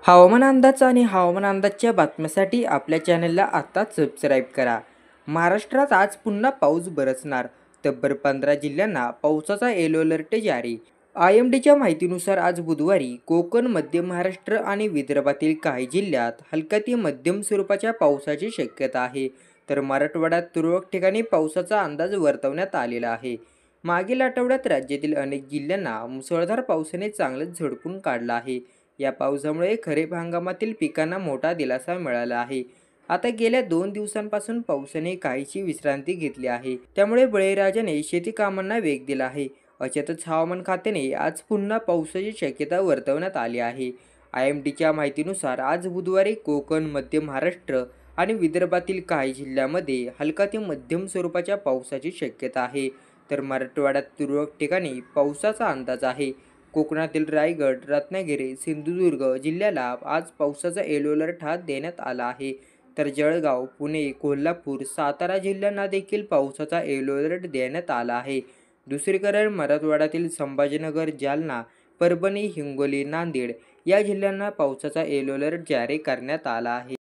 हवामान अंदाज आणि हवामान अंदाजच्या बातम्यांसाठी आपल्या चॅनलला आत्ताच सबस्क्राईब करा। महाराष्ट्रात आज पुन्हा पाऊस बरसणार। तब्बल 15 जिल्ह्यांना पावसाचा येलो अलर्ट जारी। IMDच्या माहितीनुसार आज बुधवारी कोकण, मध्य महाराष्ट्र आणि विदर्भातील काही जिल्ह्यात हलक्या ते मध्यम स्वरूपाच्या पावसाची शक्यता आहे, तर मराठवाड्यात तुरळक ठिकाणी पावसाचा अंदाज वर्तवण्यात आलेला आहे। मागील आठवड्यात राज्यातील अनेक जिल्ह्यांना मुसळधार पावसाने चांगलंच झोडपून काढलं आहे। या पावसामुळे खरीप हंगामातील पिकांना मोठा दिलासा मिळाला आहे। आता गेल्या 2 दिवसांपासून पावसाने काहीशी विश्रांती घेतली आहे, त्यामुळे बळीराजाने शेती कामांना वेग दिला आहे। अशातच हवामान खात्याने आज पुन्हा पावसाची शक्यता वर्तवण्यात आली आहे। IMDच्या माहितीनुसार आज बुधवारी कोकण, मध्य महाराष्ट्र आणि विदर्भातील काही जिल्ह्यांमध्ये हलका ते मध्यम स्वरूपाच्या पावसाची शक्यता आहे, तर मराठवाड्यात तुरळक ठिकाणी पावसाचा अंदाज आहे। कोकणातील रायगड, रत्नागिरी, सिंधुदुर्ग जिल्ह्याला आज पावसाचा येलो अलर्ट देण्यात आला आहे, तर जळगाव, पुणे, कोल्हापूर, सातारा जिल्ह्यांना देखील पावसाचा येलो अलर्ट देण्यात आला आहे। दुसरीकडे मराठवाड्यातील संभाजीनगर, जालना, परभणी, हिंगोली, नांदेड या जिल्ह्यांना पावसाचा येलो अलर्ट जारी करण्यात आला आहे।